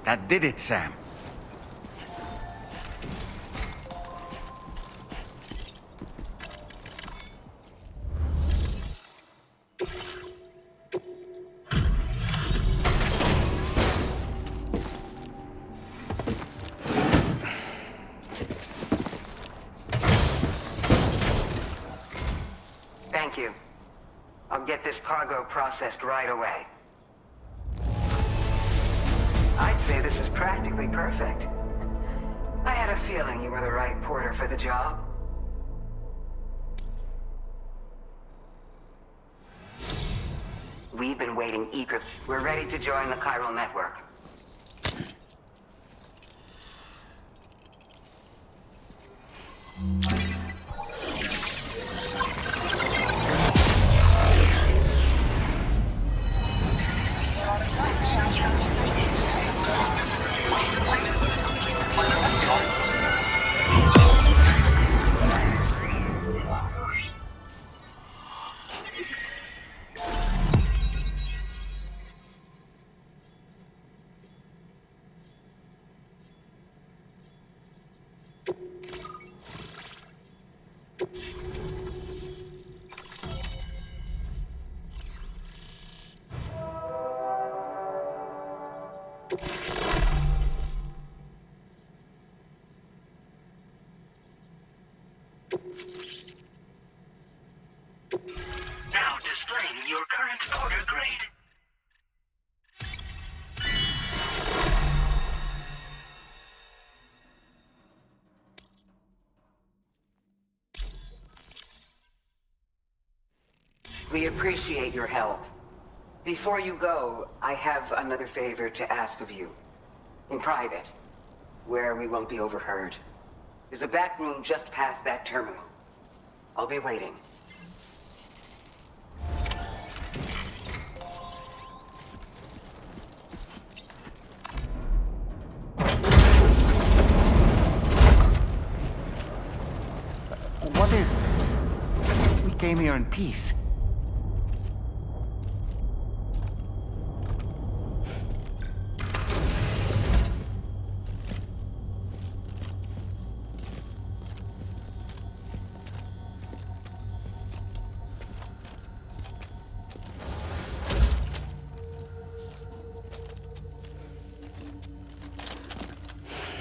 That did it, Sam. Thank you. I'll get this cargo processed right away. I'd say this is practically perfect. I had a feeling you were the right porter for the job. We've been waiting eagerly. We're ready to join the chiral network. Now displaying your current order grade. We appreciate your help. Before you go, I have another favor to ask of you. In private, where we won't be overheard. There's a back room just past that terminal. I'll be waiting. What is this? We came here in peace.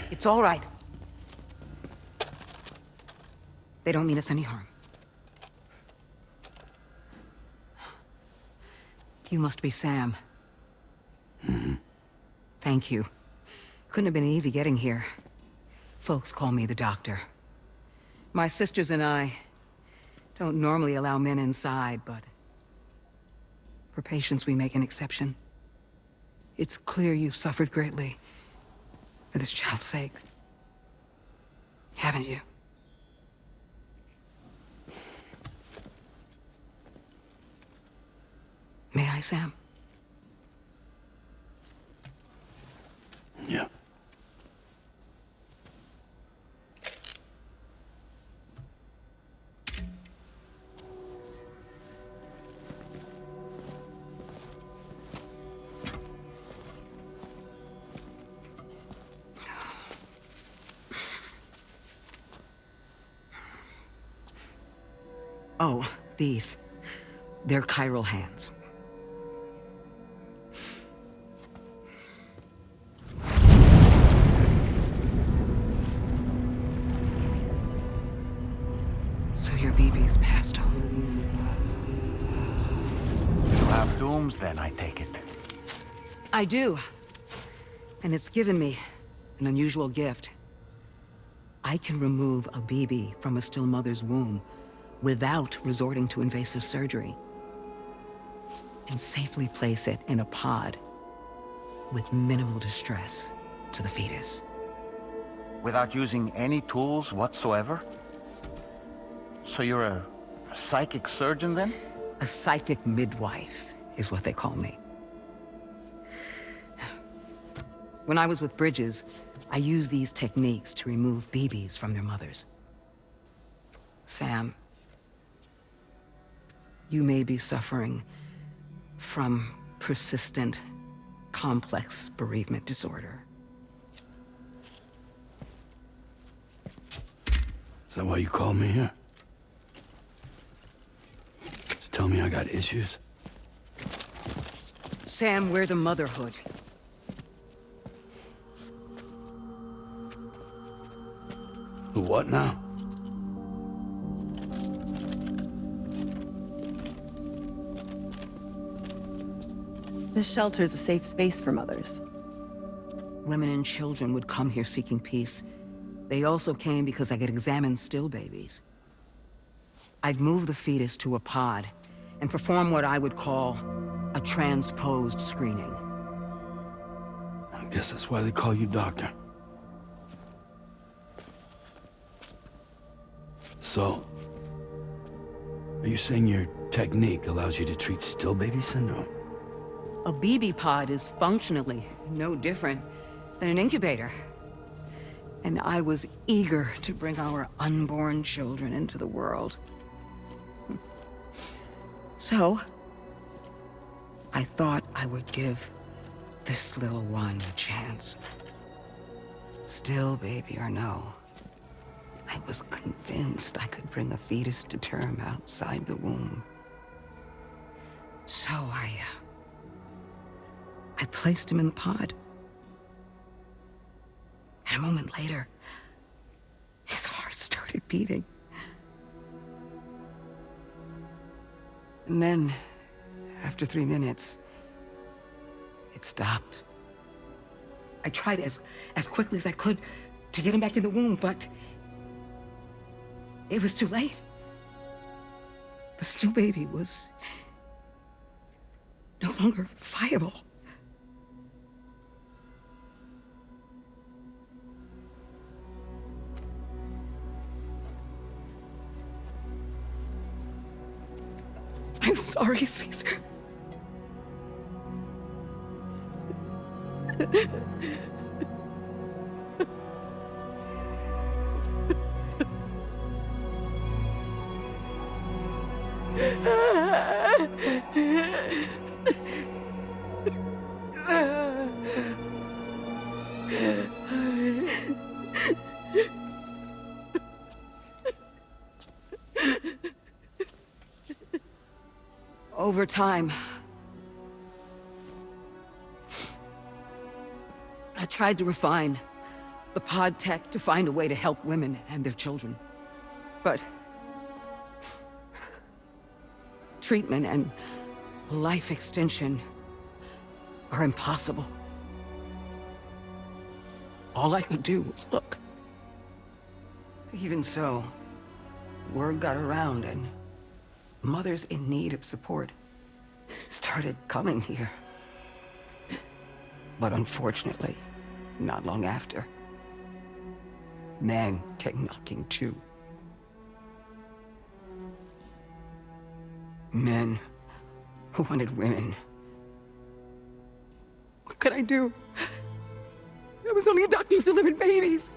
It's all right. They don't mean us any harm. You must be Sam. Thank you. Couldn't have been easy getting here. Folks call me the doctor. My sisters and I don't normally allow men inside, but for patients we make an exception. It's clear you've suffered greatly for this child's sake. Haven't you? May I, Sam? Yeah. Oh, these. They're chiral hands. So your BB's passed on. You have dooms then, I take it. I do. And it's given me an unusual gift. I can remove a BB from a still mother's womb without resorting to invasive surgery, and safely place it in a pod with minimal distress to the fetus. Without using any tools whatsoever? So you're a psychic surgeon then? A psychic midwife is what they call me. When I was with Bridges, I used these techniques to remove BBs from their mothers. Sam, you may be suffering from persistent, complex bereavement disorder. that why you called me here? To tell me I got issues? Sam, we're the motherhood. The what now? This shelter is a safe space for mothers. Women and children would come here seeking peace. They also came because I could examine still babies. I'd move the fetus to a pod and perform what I would call a transposed screening. I guess that's why they call you doctor. So, are you saying your technique allows you to treat still baby syndrome? A BB pod is functionally no different than an incubator. And I was eager to bring our unborn children into the world. So, I thought I would give this little one a chance. Still baby or no, I was convinced I could bring a fetus to term outside the womb. So I placed him in the pod. And a moment later, his heart started beating. And then, after 3 minutes, it stopped. I tried as quickly as I could to get him back in the womb, but it was too late. The still baby was no longer viable. I'm sorry, Caesar. Over time, I tried to refine the pod tech to find a way to help women and their children. But treatment and life extension are impossible. All I could do was look. Even so, word got around and mothers in need of support started coming here. But unfortunately, not long after, men came knocking too. Men who wanted women. What could I do? I was only a doctor who delivered babies.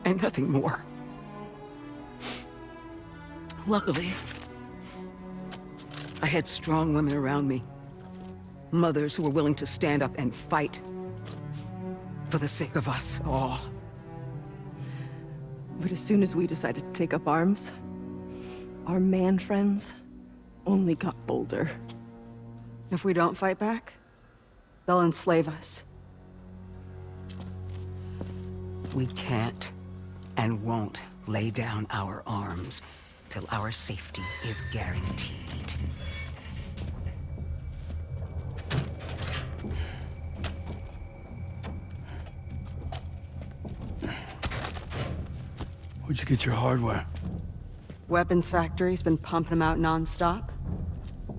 And nothing more. Luckily, I had strong women around me. Mothers who were willing to stand up and fight for the sake of us all. But as soon as we decided to take up arms, our man friends only got bolder. If we don't fight back, they'll enslave us. We can't and won't lay down our arms till our safety is guaranteed. Where'd you get your hardware? Weapons factory's been pumping them out non-stop.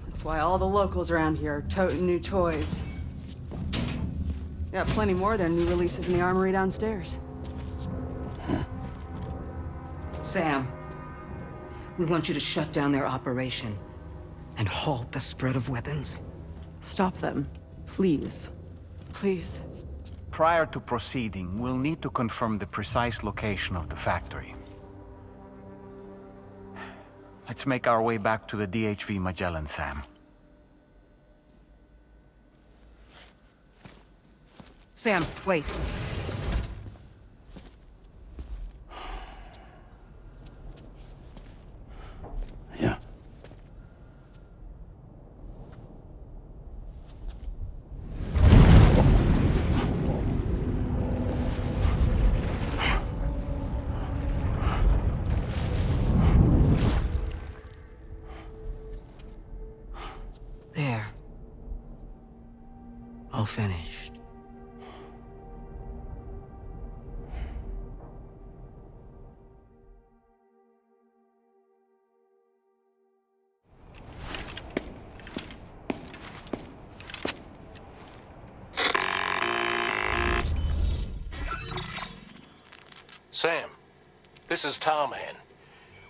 That's why all the locals around here are toting new toys. Got plenty more than new releases in the armory downstairs. Sam, we want you to shut down their operation and halt the spread of weapons. Stop them, please. Please. Prior to proceeding, we'll need to confirm the precise location of the factory. Let's make our way back to the DHV Magellan, Sam. Sam, wait. all finished. Sam, this is Tarman.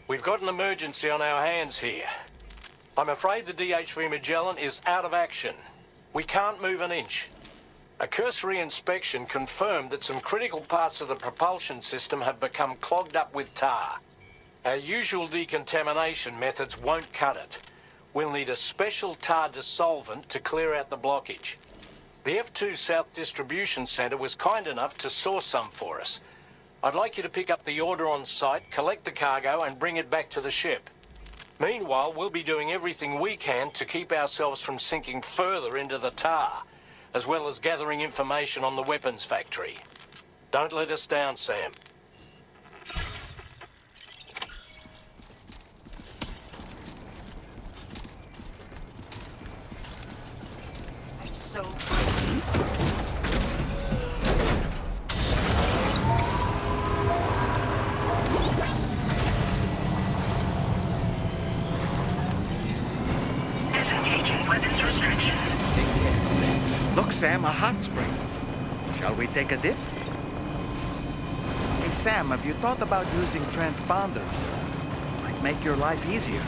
We've got an emergency on our hands here. I'm afraid the DHV Magellan is out of action. We can't move an inch. A cursory inspection confirmed that some critical parts of the propulsion system have become clogged up with tar. Our usual decontamination methods won't cut it. We'll need a special tar dissolvent to clear out the blockage. The F2 South Distribution Centre was kind enough to source some for us. I'd like you to pick up the order on site, collect the cargo, and bring it back to the ship. Meanwhile, we'll be doing everything we can to keep ourselves from sinking further into the tar, as well as gathering information on the weapons factory. Don't let us down, Sam. I'm so... Disengaging weapons restrictions. Look, Sam, a hot spring. Shall we take a dip? Hey, Sam, have you thought about using transponders? Might make your life easier.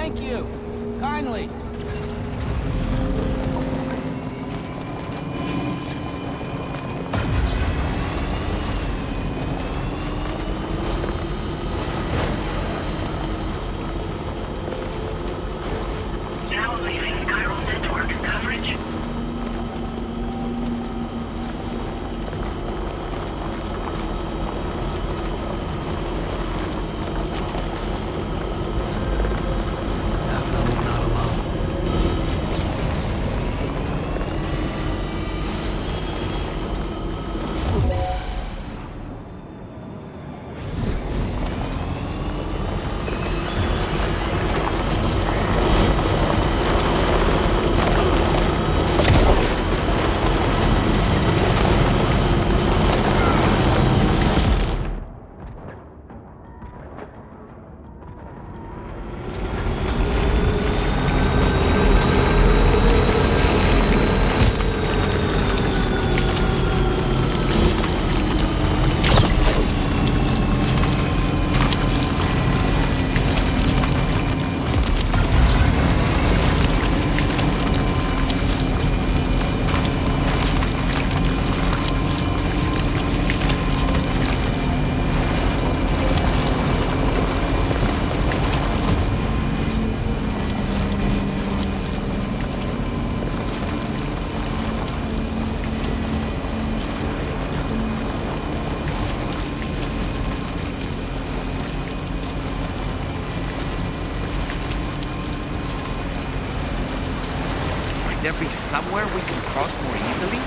Thank you. Kindly. Now leaving chiral network coverage. Definitely not alone. Might there be somewhere we can cross more easily?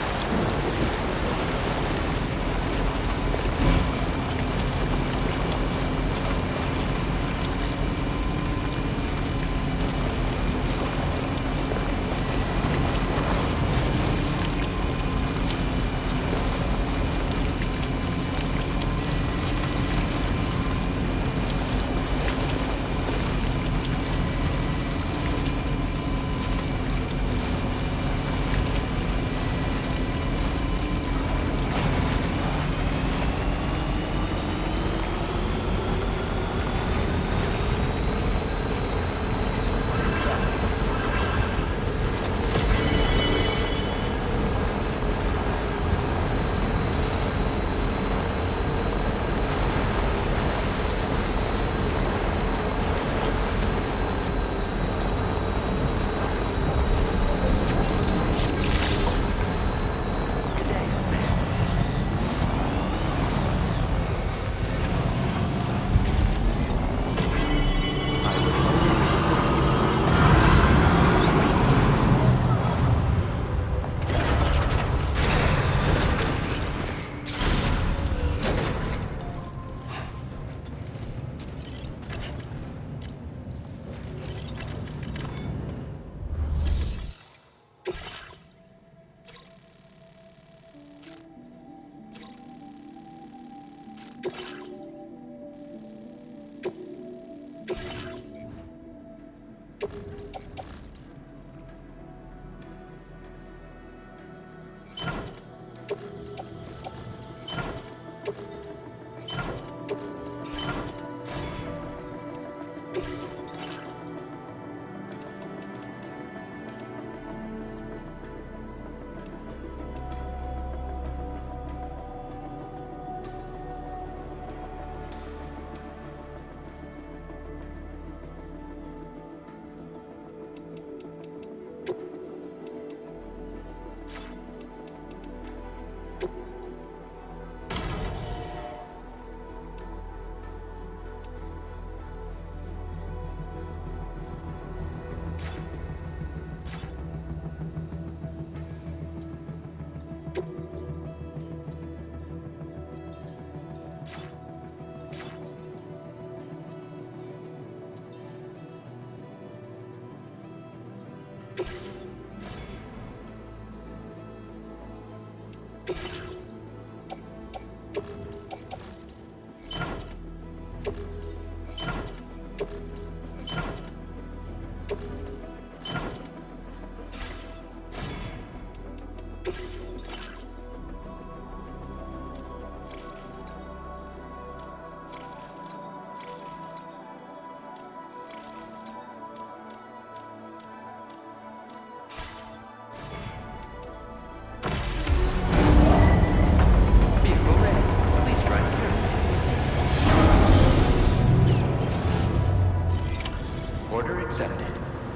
Order accepted.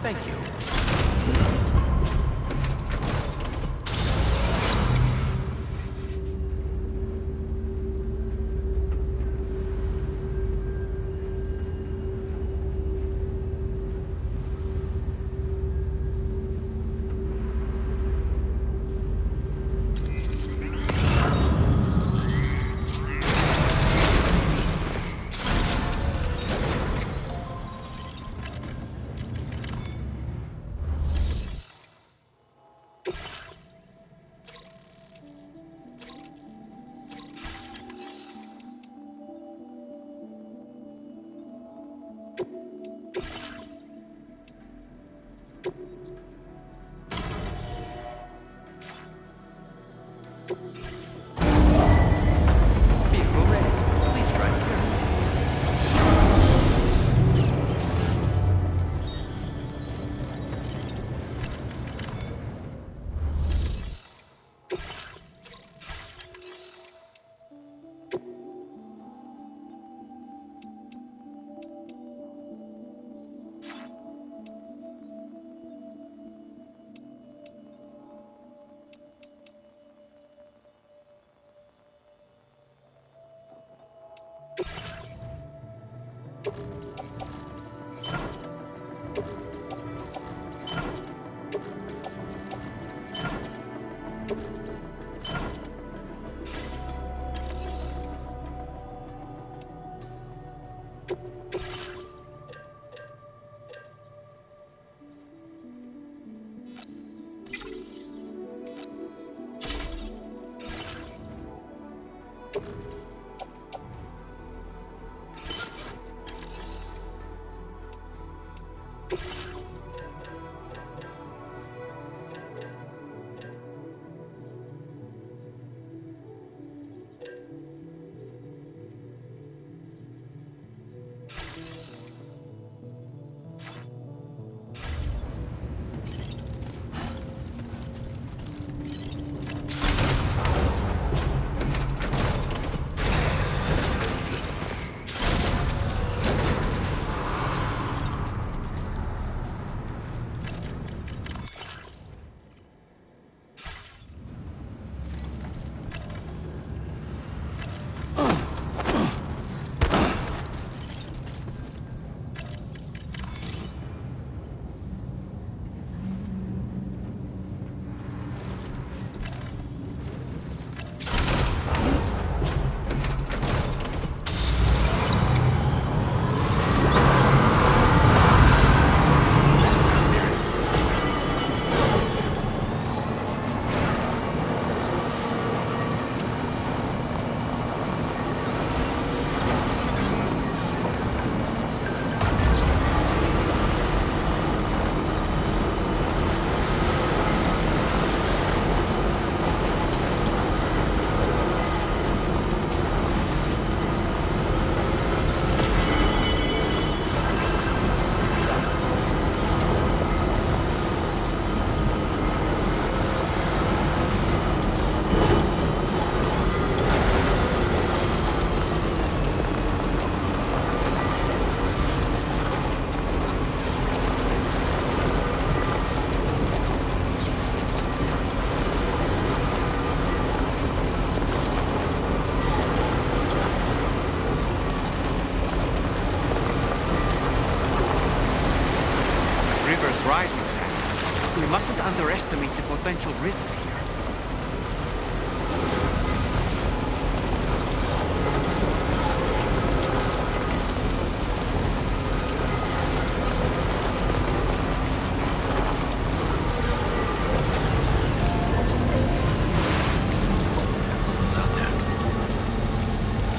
Thank you. Vehicle ready. Please drive carefully. Rising, Sam. We mustn't underestimate the potential risks here.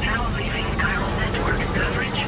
Now leaving chiral network coverage.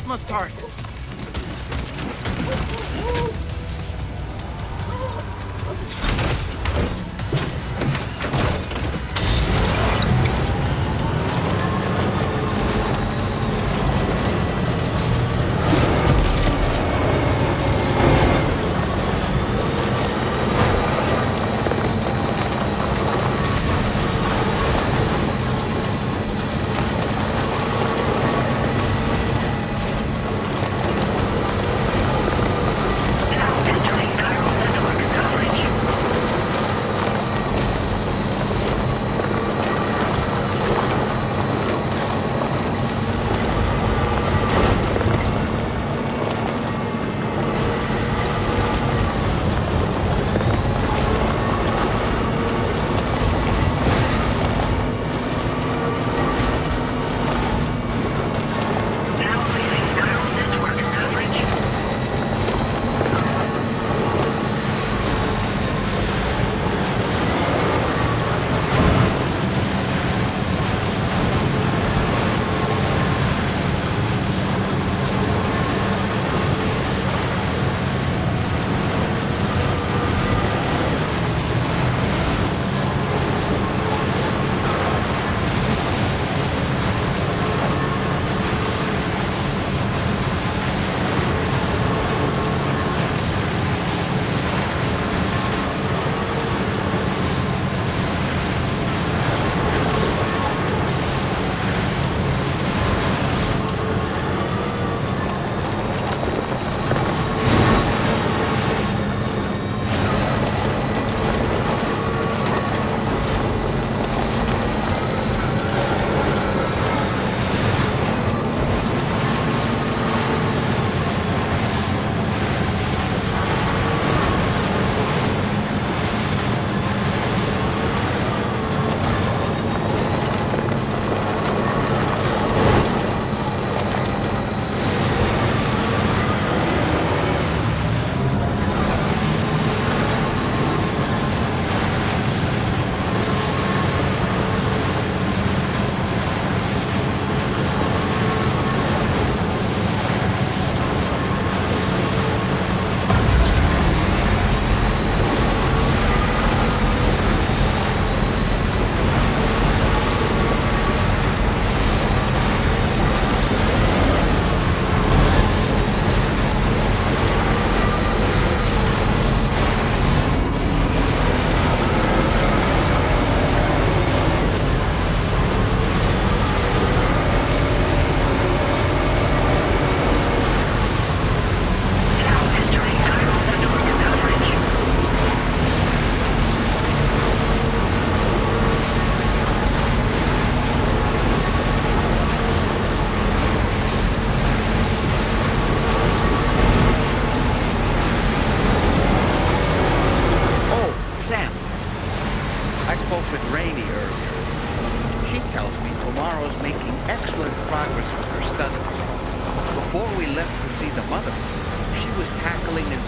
plasma start.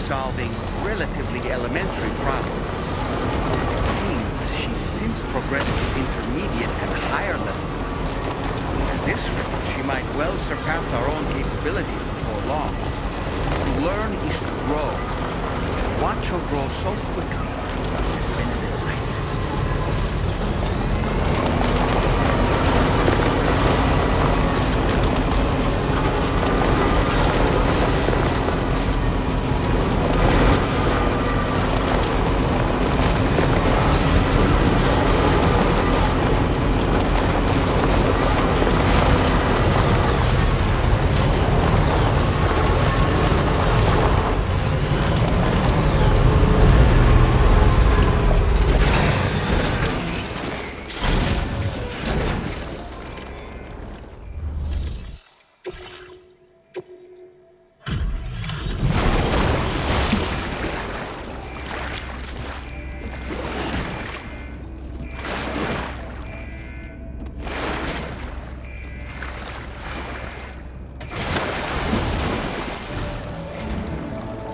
Solving relatively elementary problems. It seems she's since progressed to intermediate and higher levels. At this rate, she might well surpass our own capabilities before long. To learn is to grow. Watch her grow so quickly. It's been a delight.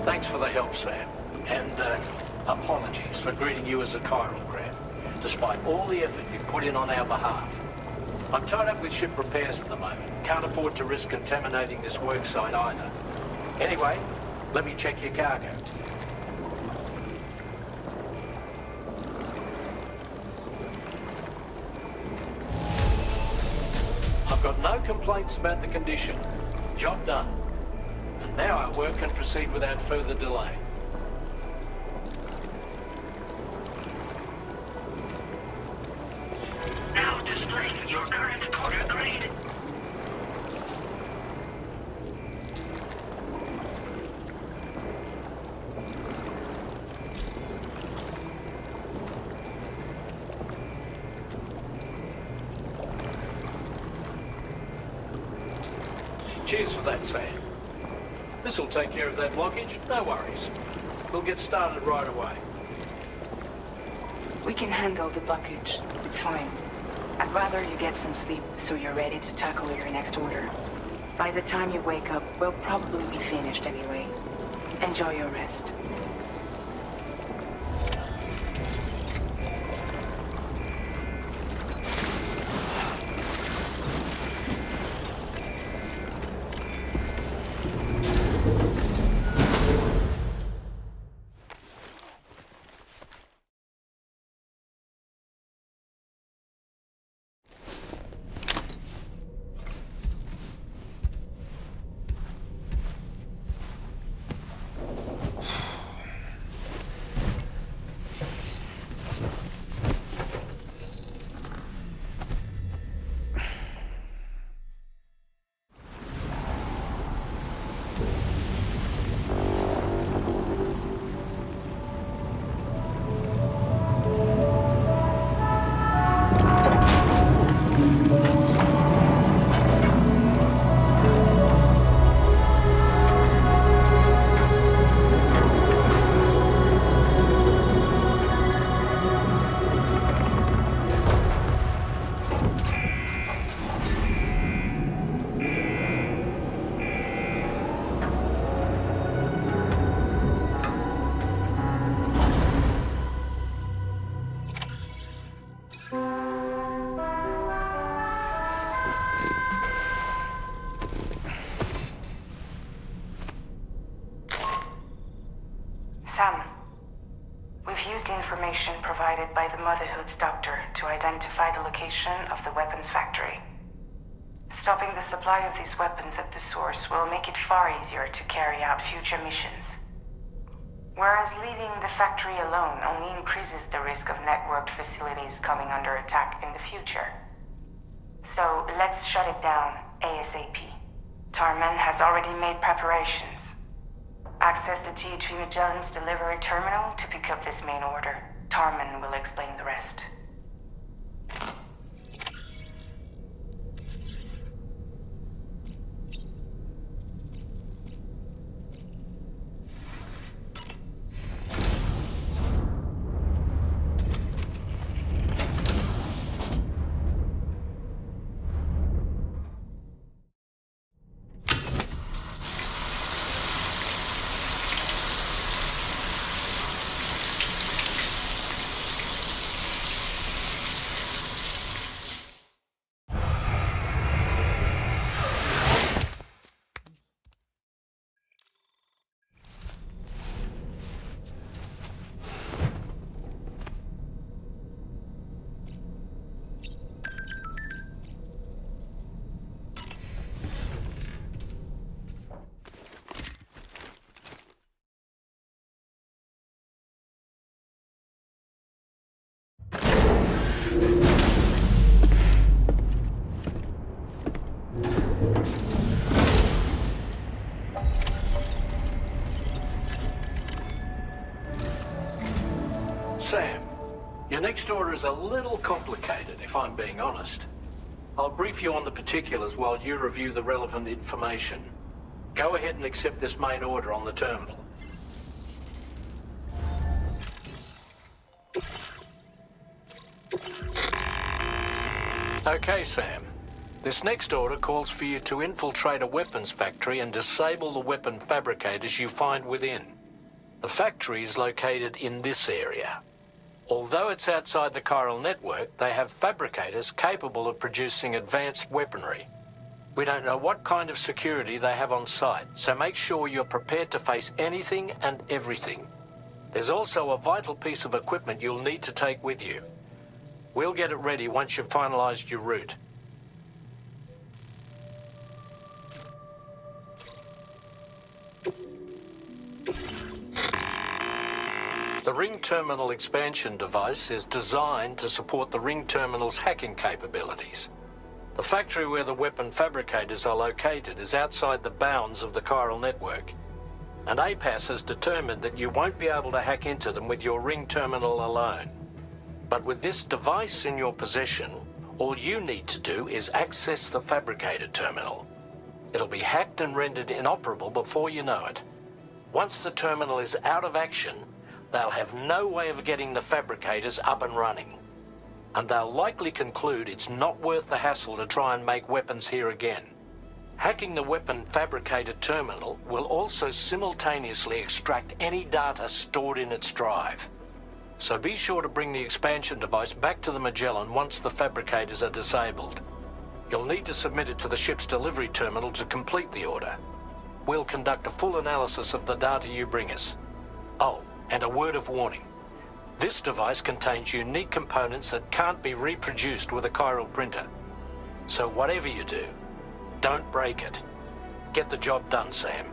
Thanks for the help, Sam. And apologies for greeting you as a chiral grab, despite all the effort you put in on our behalf. I'm tied up with ship repairs at the moment. Can't afford to risk contaminating this worksite either. Anyway, let me check your cargo. I've got no complaints about the condition. Job done. And now our work can proceed without further delay. Now displaying your current order grade. Cheers for that, Sam. This'll take care of that blockage, no worries. We'll get started right away. We can handle the blockage. It's fine. I'd rather you get some sleep so you're ready to tackle your next order. By the time you wake up, we'll probably be finished anyway. Enjoy your rest. Sam, we've used the information provided by the Motherhood's doctor to identify the location of the weapons factory. Stopping the supply of these weapons at the source will make it far easier to carry out future missions. Whereas leaving the factory alone only increases the risk of networked facilities coming under attack in the future. So let's shut it down ASAP. Tarman has already made preparations. Access the GHV Magellan's delivery terminal to pick up this main order. Tarman will explain the rest. Sam, your next order is a little complicated, if I'm being honest. I'll brief you on the particulars while you review the relevant information. Go ahead and accept this main order on the terminal. Okay, Sam. This next order calls for you to infiltrate a weapons factory and disable the weapon fabricators you find within. The factory is located in this area. Although it's outside the chiral network, they have fabricators capable of producing advanced weaponry. We don't know what kind of security they have on site, so make sure you're prepared to face anything and everything. There's also a vital piece of equipment you'll need to take with you. We'll get it ready once you've finalized your route. The Ring Terminal expansion device is designed to support the Ring Terminal's hacking capabilities. The factory where the weapon fabricators are located is outside the bounds of the chiral network, and APAS has determined that you won't be able to hack into them with your Ring Terminal alone. But with this device in your possession, all you need to do is access the fabricator terminal. It'll be hacked and rendered inoperable before you know it. Once the terminal is out of action, they'll have no way of getting the fabricators up and running. And they'll likely conclude it's not worth the hassle to try and make weapons here again. Hacking the weapon fabricator terminal will also simultaneously extract any data stored in its drive. So be sure to bring the expansion device back to the Magellan once the fabricators are disabled. You'll need to submit it to the ship's delivery terminal to complete the order. We'll conduct a full analysis of the data you bring us. Oh, and a word of warning. This device contains unique components that can't be reproduced with a chiral printer. So whatever you do, don't break it. Get the job done, Sam.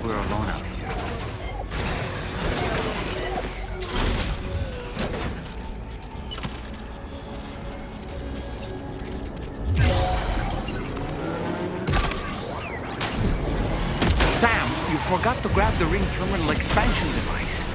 we're alone out here. Sam, you forgot to grab the ring terminal expansion device.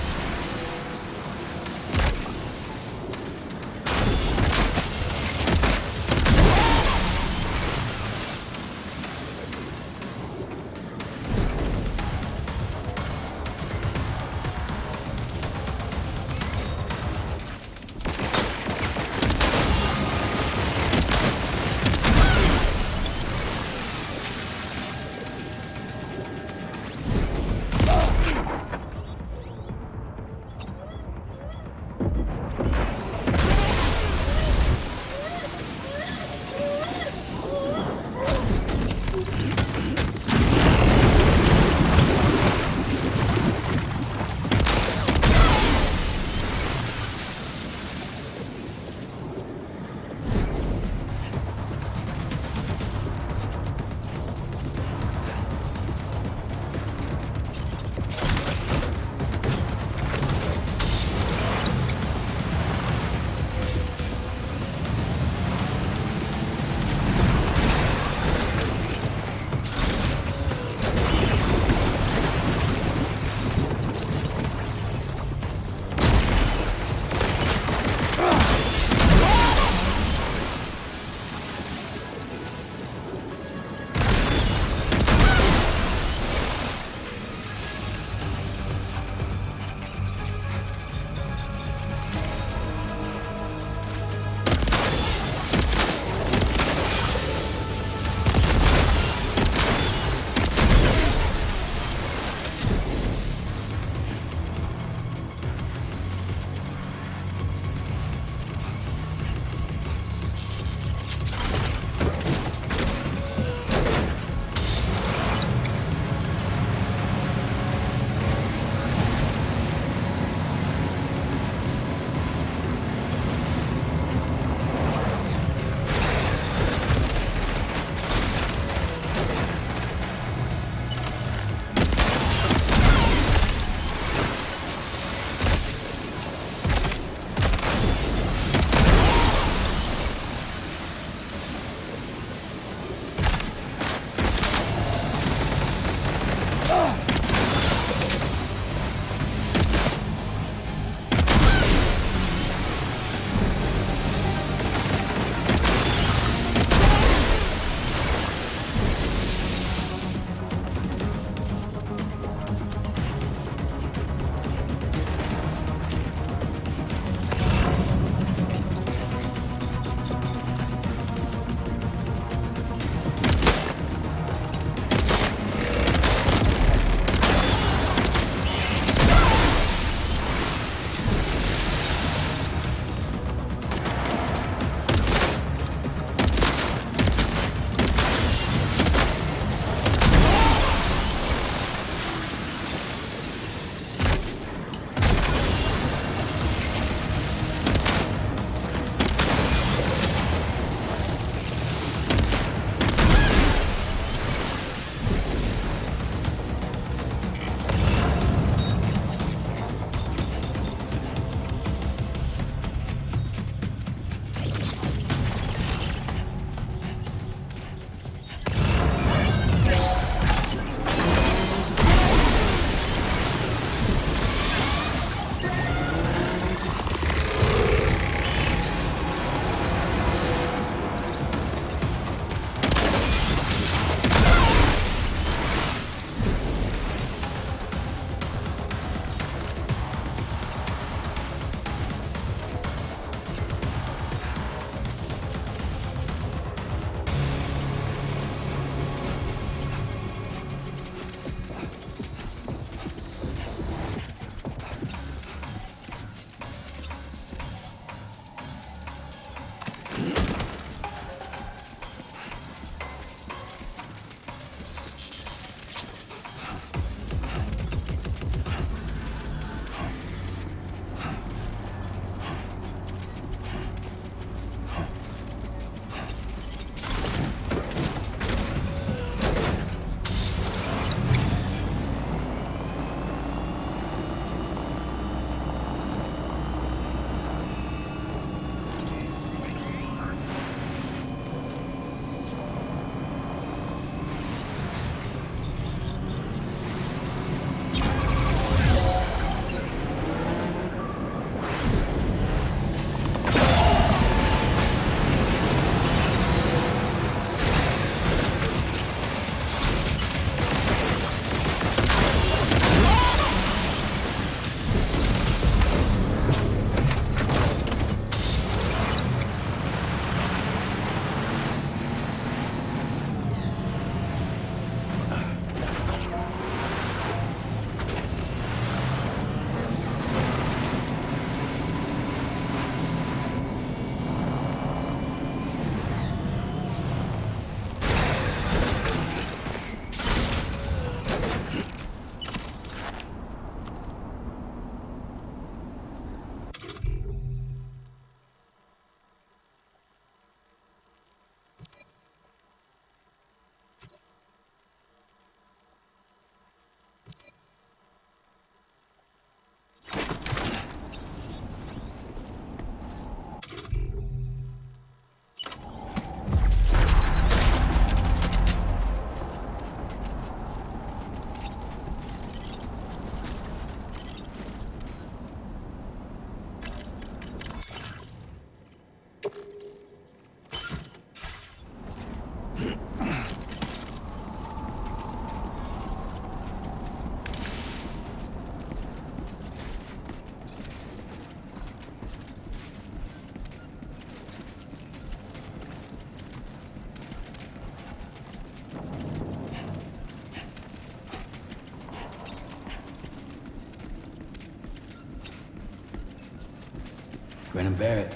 Grin and bear it.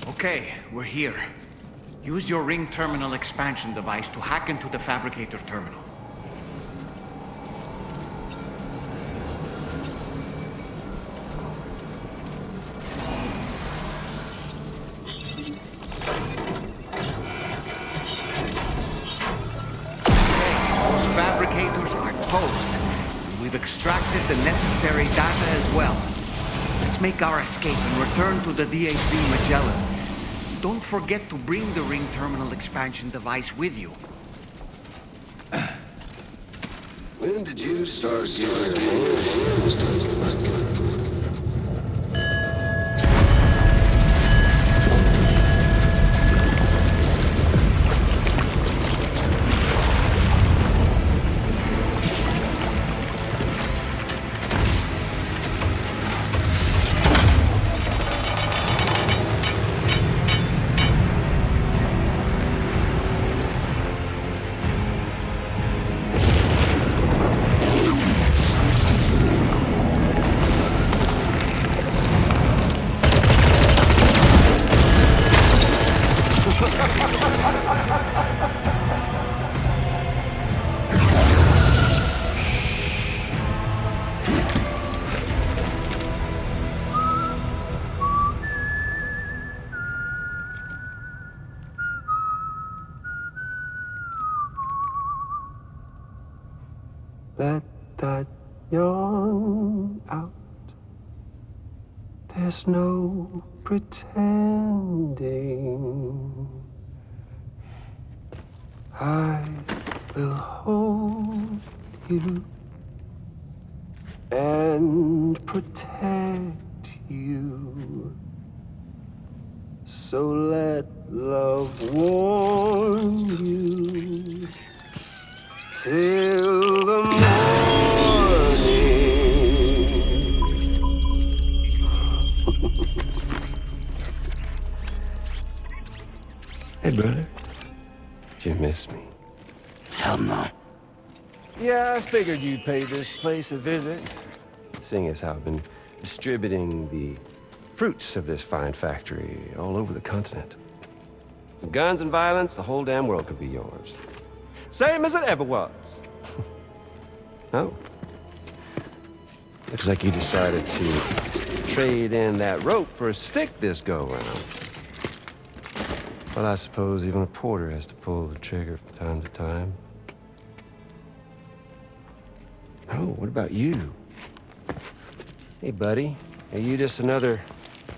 Okay, we're here. Use your ring terminal expansion device to hack into the fabricator terminal. Those fabricators are toast. We've extracted the necessary data as well. Let's make our escape and return to the DHV Magellan. Don't forget to bring the ring terminal expansion device with you. When did you start giving hands to Let that yawn out. There's no pretending. I will hold you and protect you. So let love warm you till the morning. Hey, brother. Did you miss me? Hell no. Yeah, I figured you'd pay this place a visit. Seeing as how I've been distributing the fruits of this fine factory all over the continent. With guns and violence, the whole damn world could be yours. Same as it ever was. Oh. Looks like you decided to trade in that rope for a stick this go-around. Well, I suppose even a porter has to pull the trigger from time to time. Oh, what about you? Hey, buddy. Are you just another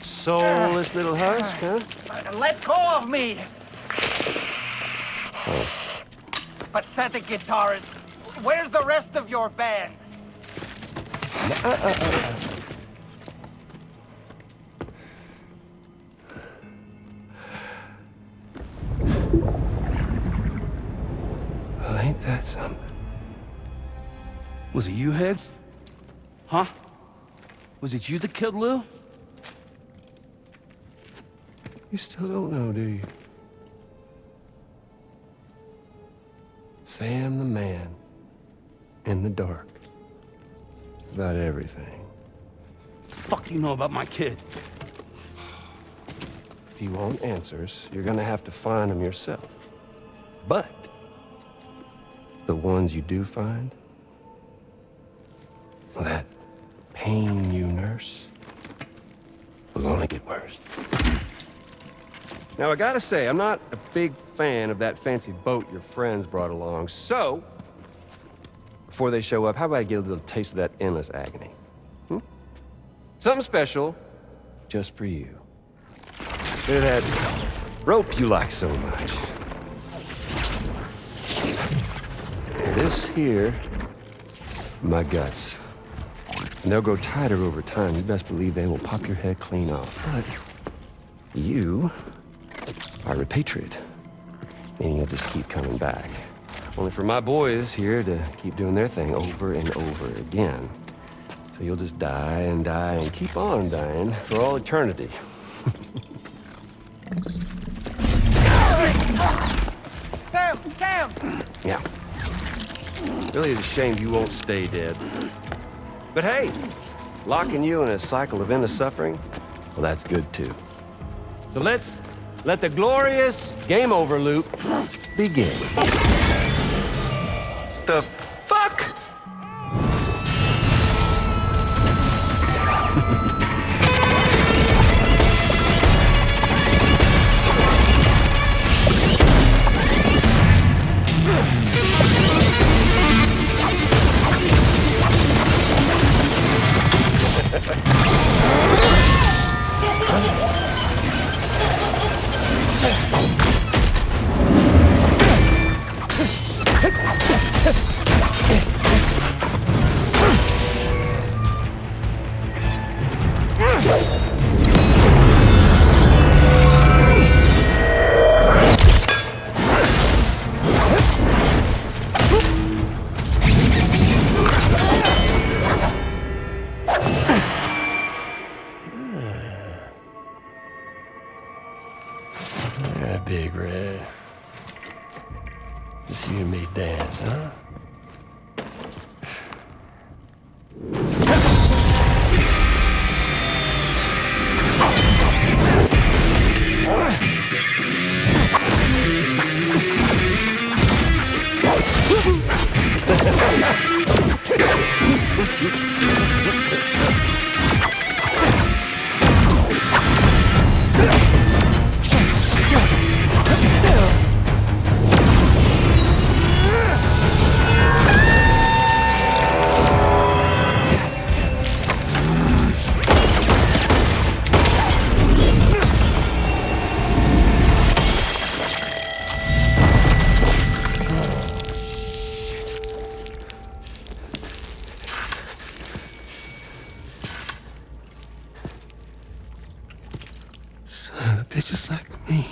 soulless little husk, huh? Let go of me! Oh. Pathetic guitarist. Where's the rest of your band? Well, ain't that something? Was it you, Higgs? Huh? Was it you that killed Lou? You still don't know, do you? Sam the man. In the dark. About everything. The fuck do you know about my kid? If you want answers, you're gonna have to find them yourself. But the ones you do find, well, that pain you nurse will only get worse. Now, I gotta say, I'm not a big fan of that fancy boat your friends brought along, so before they show up, how about I get a little taste of that endless agony? Something special just for you. Look at that rope you like so much. This here, my guts. And they'll grow tighter over time. You best believe they will pop your head clean off. But you are a repatriate, meaning you'll just keep coming back. Only for my boys here to keep doing their thing over and over again. So you'll just die and die and keep on dying for all eternity. Sam! Yeah. Really is a shame you won't stay dead. But hey, locking you in a cycle of endless suffering, well, that's good too. So let's let the glorious game over loop begin. The fuck? Yeah, Big Red. Just you and me dance, huh? Son of a bitch, just like me.